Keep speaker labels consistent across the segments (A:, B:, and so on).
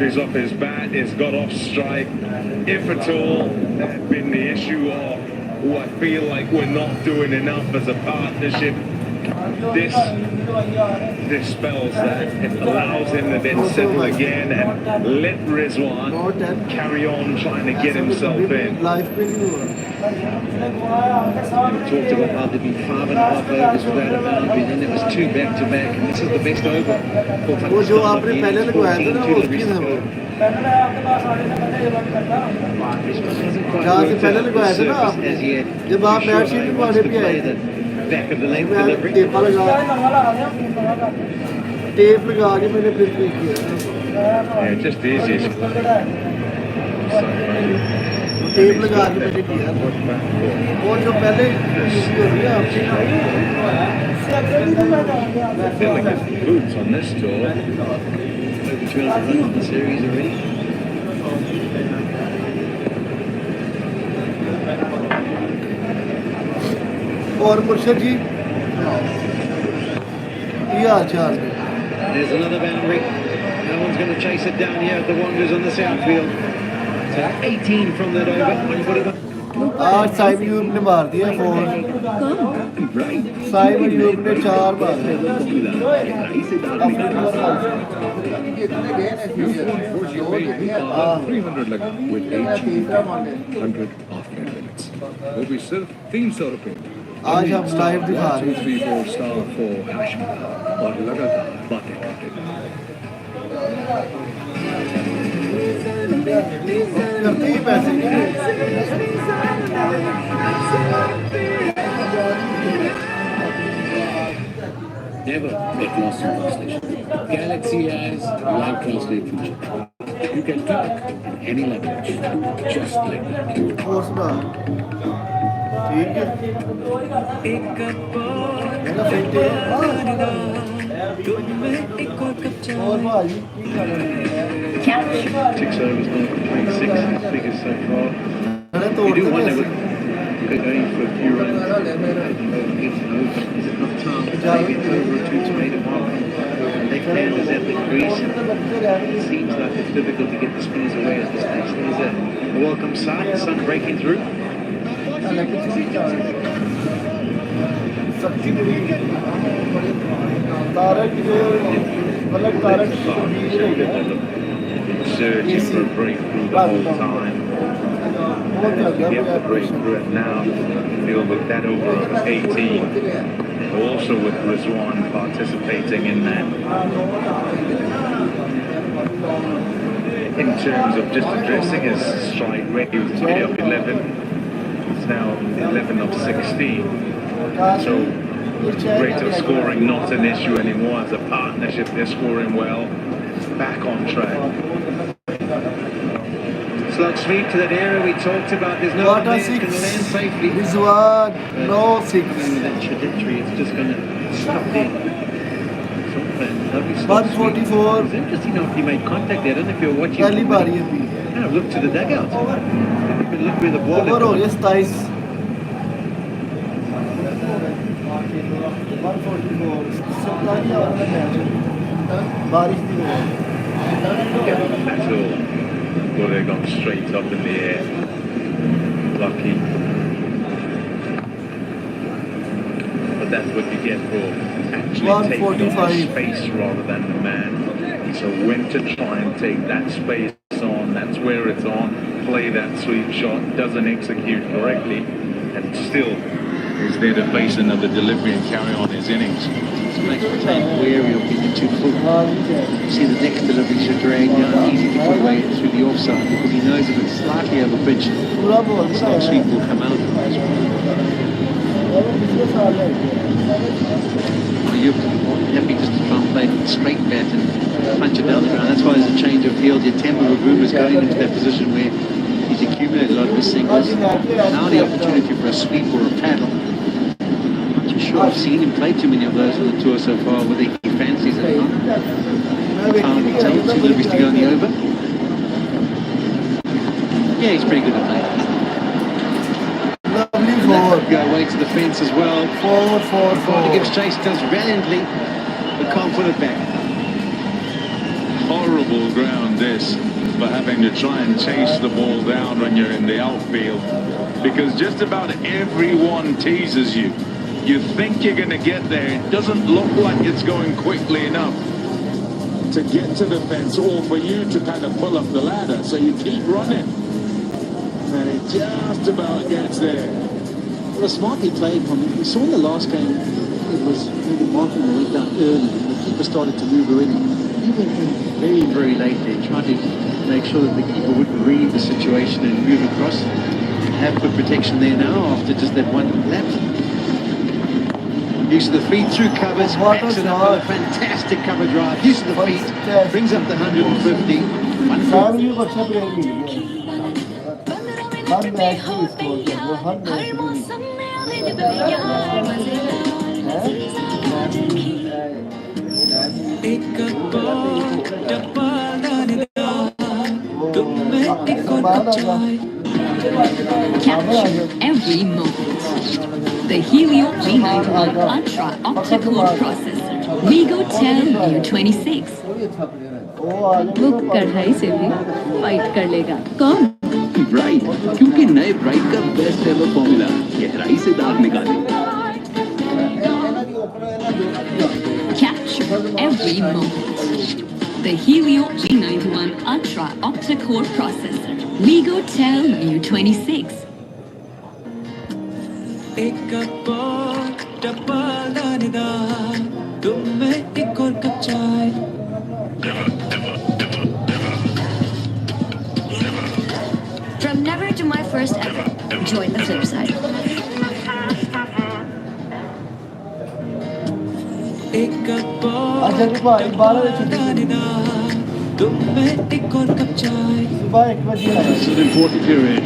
A: He's off his bat, he's got off strike. If at all, there's been the issue of, oh, I feel like we're not doing enough as a partnership. This spells that. It allows him to then settle again and let Rizwan carry on trying to get himself in.
B: We
C: talked about how there'd been 5.5 overs without a boundary, then there was 2 back-to-back, and this is the best over for
B: वो जो आपने पहले लगवाया था ना वो उसकी था वो जहाँ से पहले लगवाया था ना आप जब आप बैट शीट लगवाने भी आए थे टेप लगा के मैंने फिर किया
A: Yeah, just the easiest.
B: Tape लगा के मैंने किया वो जो पहले
A: Feeling his boots on this tour.
C: over 200 runs in the series already.
B: और मुर्शद जी
C: There's another boundary. No one's going to chase it down here at the Wanderers on the southfield. So 18 from that over.
B: आज साइब यूब ने मार दिया 4 साइब यूब ने 4 मार दिया
A: 300 लगा with 100 off minutes. वो भी सिर्फ 300 रुपए.
B: आज हम लाइव दिखा रहे हैं
A: 3 4 star for Ashman और लगातार बातें करते हैं.
D: Never get lost in translation. Galaxy has live translate feature. You can talk in any language, just like that.
B: और सुना ठीक है और भाई
A: 6 overs, 9.36 figures so far. You do wonder if they're going for a few runs. Is it enough time? Maybe it's over a 2 to 8 of 1. Left-handers at the crease. It seems like it's difficult to get the spinners away at this stage. There's a welcome sight, the sun breaking through. Searching for a breakthrough the whole time. If you have to break through it now, feel with that over 18. Also with Rizwan participating in that. In terms of just addressing his strike rate, he was 3 of 11. It's now 11 of 16. So rate of scoring not an issue anymore as a partnership. They're scoring well. Back on track.
C: Slug sweep to that area we talked about. There's no one there who's going to land safely.
B: Rizwan, no 6.
C: With that trajectory, it's just going to stop there.
B: 144.
C: It's interesting how he made contact there. I don't know if you're watching.
B: पहली बारी है भी
C: Kind of look to the dugout. Look where the ball
B: over हो
C: is.
B: गया 27 144 बारिश भी हो
A: That's all. Well, they've gone straight up in the air. Lucky. But that's what you get for actually taking on the
B: 145.
A: space rather than the man. So when to try and take that space on, that's where it's on. Play that sweep shot, doesn't execute correctly, and still is there to face another delivery and carry on his innings.
C: It makes me take wary of getting too full. See the next delivery should drag down easy to put away through the offside because he knows if it's slightly over pitch,
B: पूरा ball
C: the slog sweep will come out. You're happy just to try and play with straight bat and punch it down the ground. That's why there's a change of field. Your tempo of Ruben is going into that position where he's accumulated a lot of his singles. Now the opportunity for a sweep or a paddle. Sure, I've seen him play too many of those on the tour so far, whether he fancies it or not. Time to tell. 2 deliveries to go in the over. Yeah, he's pretty good at playing.
B: lovely 4
C: Go away to the fence as well.
B: 4 4
C: He gives
B: 4
C: chase, does valiantly, but can't put it back. Horrible
E: unbelievable ground, this, for having to try and chase the ball down when you're in the outfield. Because just about everyone teases you. You think you're going to get there. It doesn't look like it's going quickly enough to get to the fence or for you to kind of pull up the ladder. So you keep running. And it just about gets there.
C: Well, smartly played from him. We saw in the last game, it was maybe marking the went down early. The keeper started to move already. He went in very, very late there, trying to make sure that the keeper wouldn't read the situation and move across. Have good protection there now after just that one lap. Use of the feet through covers, backs it up with a fantastic cover drive. Use of the feet, brings up the 150.
B: Family को अच्छा player मिल गया हर match में score कर वो हर match में
F: Capture every moment. The Helio G91 Ultra octa-core processor. Vigo Tel U26. वो कढ़ाई से भी फाइट कर लेगा कौन?
D: ब्राइट, क्योंकि नए ब्राइट का बेस्ट एवर फॉर्मूला गहराई से दाग निकाले।
F: Capture every moment. The Helio G91 Ultra octa-core processor. Vigo Tel U26.
G: From never to my first ever. Join the flip side.
B: अच्छा कि भाई 12 बजे छुट्टी सुबह 1 बजे
H: It's an important period.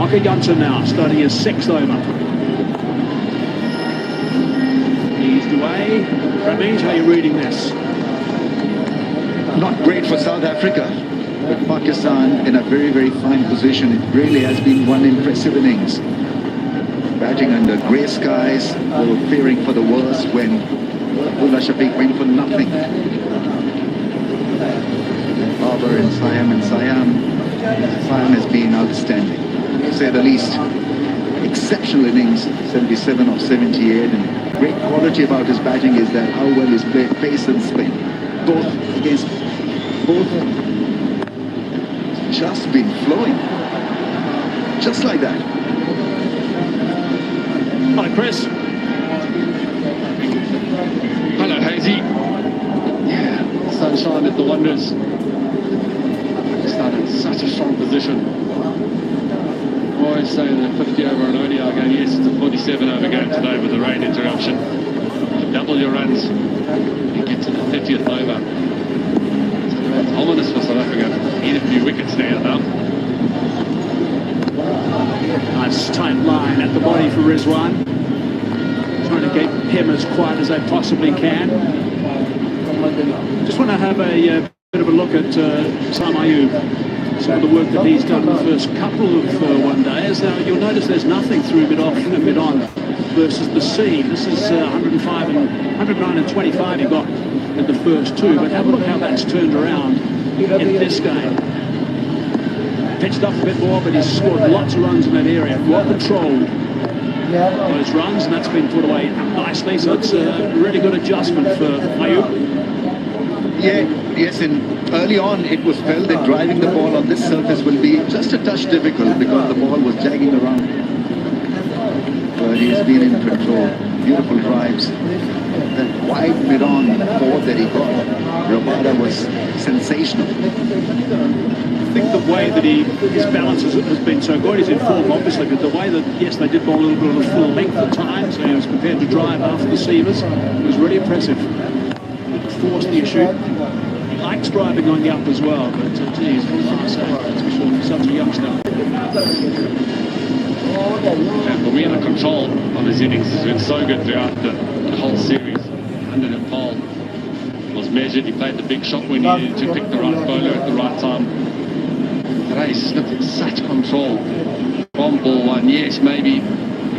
H: Ocker Johnson now starting his 6th over. Eased away. Ramesh, how are you reading this?
A: Not great for South Africa, but Pakistan in a very, very fine position. It really has been one impressive innings. Batting under grey skies, they were fearing for the worst when Abdullah Shafiq went for nothing. Barber and Siam has been outstanding, to say the least. Exceptional innings, 77 of 78, and great quality about his batting is that how well he's played pace and spin. Both against both. It's just been flowing. Just like that.
H: Hello, Chris.
E: Hello, Hazy.
H: Yeah, sunshine at the Wanderers. Started in such a strong position. I always say the 50 over an ODI game, yes, it's a 47 over game today with the rain interruption. To double your runs, you get to the 50th over. It's ominous for South Africa. Need a few wickets there now. Nice tight line at the body for Rizwan. Trying to keep him as quiet as they possibly can. Just want to have a bit of a look at Sam Ayub. Some of the work that he's done in the first couple of one-days. Now, you'll notice there's nothing through mid-off and mid-on versus the seam. This is 105 and 109 and 25 he got in the first two. But have a look how that's turned around in this game. Pitched up a bit more, but he's scored lots of runs in that area. Well controlled those runs, and that's been put away nicely. So it's a really good adjustment for Ayub.
A: Yes, and early on it was felt that driving the ball on this surface will be just a touch difficult because the ball was jagging around. But he's been in control. Beautiful drives. That wide mid-on ball that he got, Rabada was sensational.
H: I think the way that his balance has been so good, he's in form obviously, but the way that, yes, they did bowl a little bit on the full length at times, so he was prepared to drive after the seamers. It was really impressive. Forced the issue. He likes driving on the up as well, but geez, that's for sure, such a youngster.
E: Yeah, but we had the control of his innings. He's been so good throughout the whole series. Under the pole, was measured. He played the big shot when he needed to pick the right bowler at the right time. Today he's looked at such control from ball one. Yes, maybe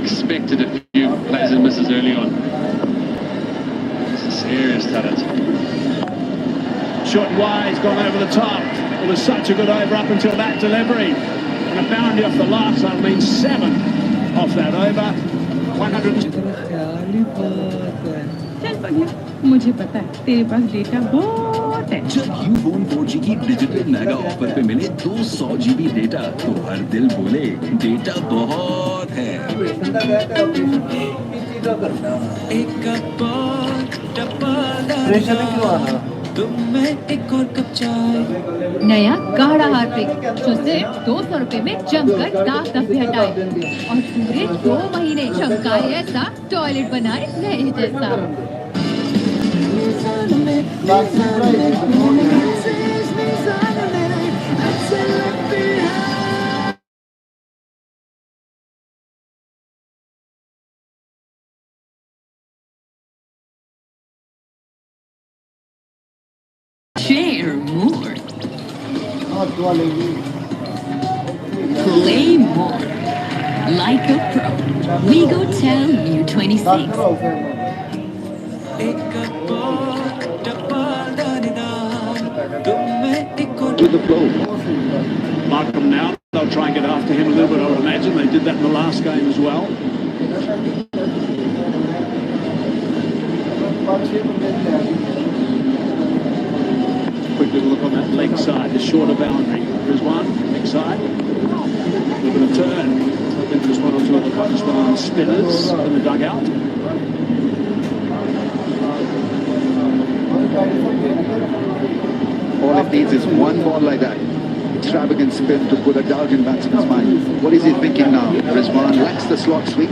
E: expected a few plays and misses early on. It's a serious talent.
H: Shot wide, he's got gone over the top. It was such a good over up until that delivery. And a boundary off the last, I mean 7 off that over. 100.
F: चल पगला, मुझे पता है तेरे पास data बहुत है।
I: जब Ufone 4G की डिजिटल मेगा ऑफर पे मिले 200 GB डेटा तो हर दिल बोले डेटा बहुत है।
F: नया गाढ़ा हार्पिक जो सिर्फ 200 रुपए में जमकर दाग धब्बे हटाए और पूरे 2 महीने चमकाए ऐसा टॉयलेट बनाए नए जैसा। Share more. Play more. Like a pro. Lego Tell New 26.
I: With the flow.
H: Markham now, they'll try and get after him a little bit, I would imagine. They did that in the last game as well. Quick little look on that leg side, the shorter boundary. There's one, leg side. A little bit of turn. I think there's one or two of the Pakistan spinners in the dugout.
I: All it needs is one ball like that. Extravagant spin to put a doubt in batsman's mind. What is he thinking now? Rizwan lacks the slot sweep.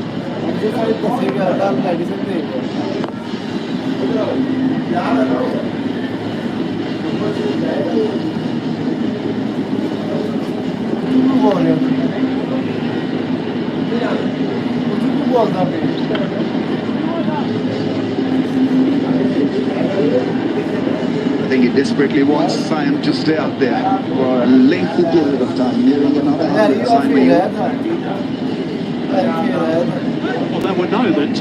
I: I think he desperately wants Siam to stay out there for a lengthy period of time, nearing another 100.
H: Well, they would know that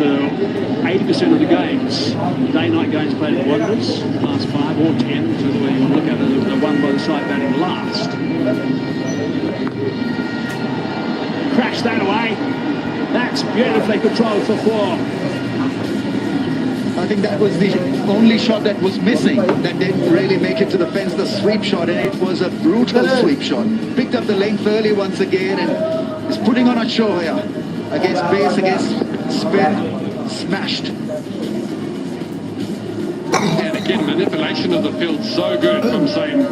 H: 80% of the games, day-night games played at Wanderers, last 5 or 10, to the way you want to look at it, the one by the side batting last. Crash that away. That's beautifully controlled for 4.
I: I think that was the only shot that was missing, that didn't really make it to the fence, the sweep shot, and it was a brutal sweep shot. Picked up the length early once again and is putting on a show here. Against pace, against spin, smashed.
J: And again, manipulation of the field so good from Sain.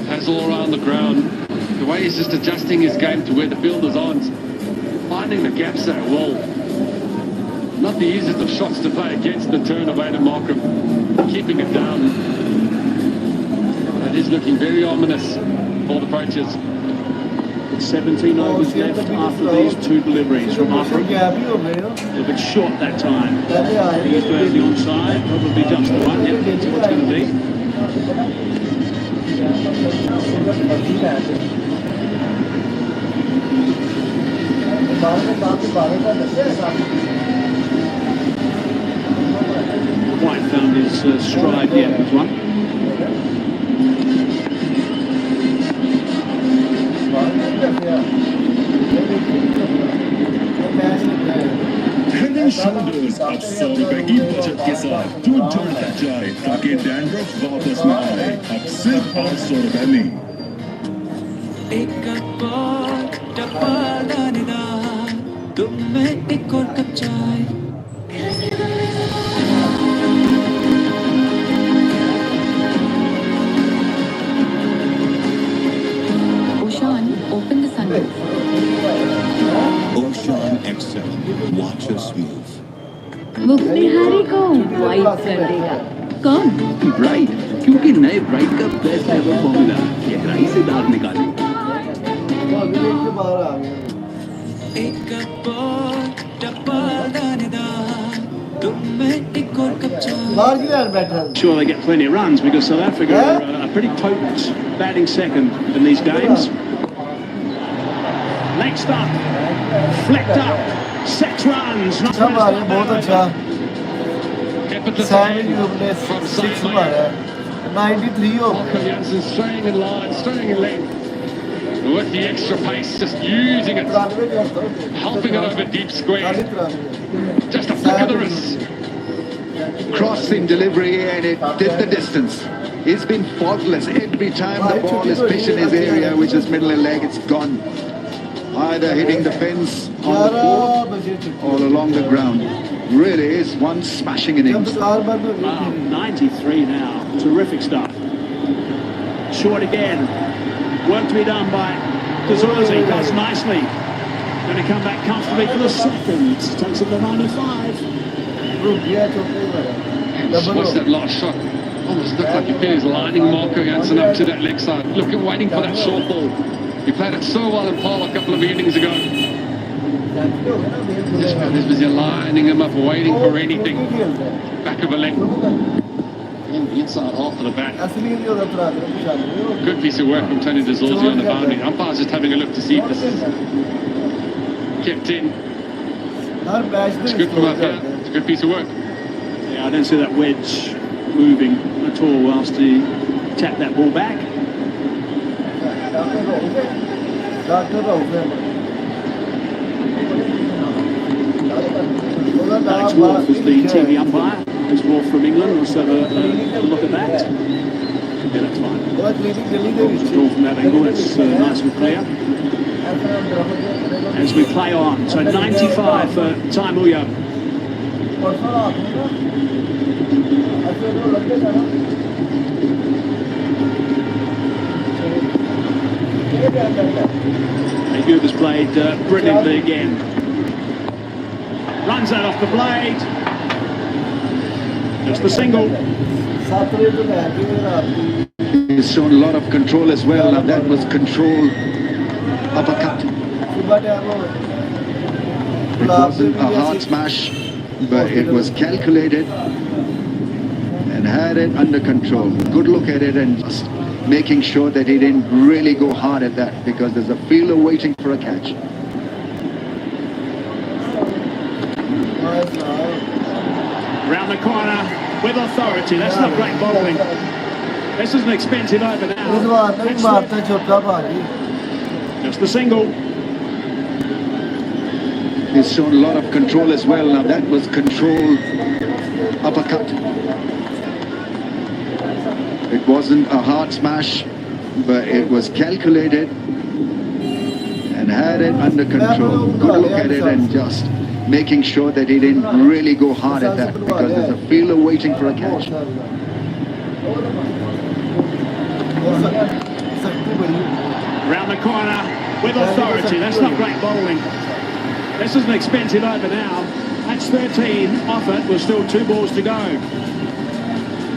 J: Has all around the ground. The way he's just adjusting his game to where the fielder's on, finding the gaps there. Well, not the easiest of shots to play against the turn of Aidan Markham, keeping it down. It is looking very ominous for the Poachers.
H: 17 overs left after these 2 deliveries from Markham. A little bit short that time. He used to have the onside, probably just the one. Yep, that's what it's going to be. Quite found his stride yet, this one.
K: Head and Shoulders अब 100 रुपए की बचत के साथ दूध जोड़ता जाए ताकि डैंड्रफ वापस न आए। अब सिर्फ 800 रुपए में।
F: Oshan, open the sunroof.
K: Ocean XL, watch us move.
F: वो बिहारी को वाइट कर देगा। कौन?
I: ब्राइट, क्योंकि नए ब्राइट का बेस्ट एवर फॉर्मूला गहराई से दाग निकाले।
H: Sure, they get plenty of runs because South Africa are a pretty potent batting second in these games. Leg stop, flicked up, 6 runs. Not
J: effortless
B: Simon
J: hand
B: You've
J: from
B: 6
J: Simon.
B: मारा 93 हो
J: Marco Janssen staying in line, staying in length. With the extra pace, just using it, helping it over deep square. Just a flick of the wrist.
I: Crossing delivery, and it did the distance. He's been faultless every time the ball is pitched in his area, which is middle and leg. It's gone. Either hitting the fence on the board or along the ground. Really is one smashing innings.
H: 93 now. Terrific stuff. Short again. Work to be done by Kazorzi. Does nicely. Going to come back comfortably for the second. Takes it to 95.
J: What's that last shot? Almost looked like he put his lining Marco Janssen up to that leg side. Looking, waiting for that short ball. He played it so well in Paul a couple of evenings ago. Just about this busy lining him up, waiting for anything. Back of a leg. In the inside half of the bat. Good piece of work from Tony DeZorzi on the boundary. The umpire's just having a look to see if this is kept in. It's good from up here. It's a good piece of work.
H: Yeah, I don't see that wedge moving at all whilst he tapped that ball back. Alex Wolf is the TV umpire. Alex Wolf from England. Let's have a look at that. Yeah, that's fine. Draw from that angle. It's nice and clear. As we play on. So 95 for Taimuyo. Ayub has played brilliantly again. Runs that off the blade. Just the single.
I: He's shown a lot of control as well. Now that was control uppercut. It wasn't a hard smash, but it was calculated and had it under control. Good look at it and just making sure that he didn't really go hard at that, because there's a fielder waiting for a catch.
H: Round the corner with authority. That's not great bowling. This is an expensive over now. Just the single.
I: He's shown a lot of control as well. Now that was control uppercut. It wasn't a hard smash, but it was calculated and had it under control. Good look at it and just making sure that he didn't really go hard at that, because there's a fielder waiting for a catch.
H: Round the corner with authority. That's not great bowling. This is an expensive over now. That's 13 off it, with still 2 balls to go.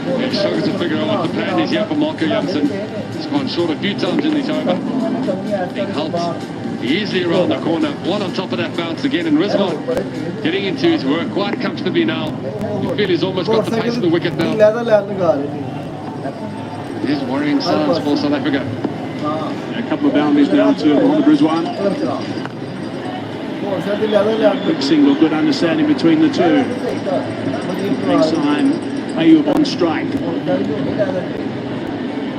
J: Yeah, struggles to figure out what the plan is here for Marco Janssen. He's gone short a few times in this over. Being helped easily around the corner. One on top of that bounce again, and Rizwan getting into his work quite comfortably now. You feel he's almost got the pace of the wicket now. It is worrying signs for South Africa.
H: A couple of boundaries now to Mohamed Rizwan. Quick single, good understanding between the two. Next time, Ayub on strike.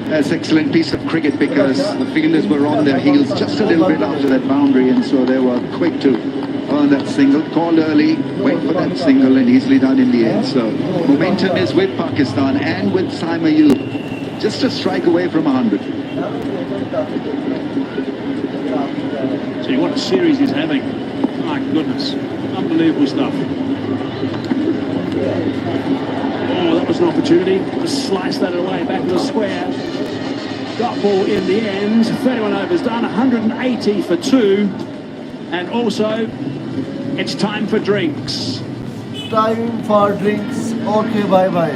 I: That's an excellent piece of cricket, because the fielders were on their heels just a little bit after that boundary, and so they were quick to earn that single. Called early, wait for that single, and easily done in the end. So momentum is with Pakistan and with Simon Ayub. Just a strike away from 100.
H: See what a series he's having. My goodness. Unbelievable stuff. Oh, that was an opportunity to slice that away back in the square. Got ball in the end. 31 overs done, 180 for 2. And also, it's time for drinks.
B: Time for drinks. Okay, bye-bye.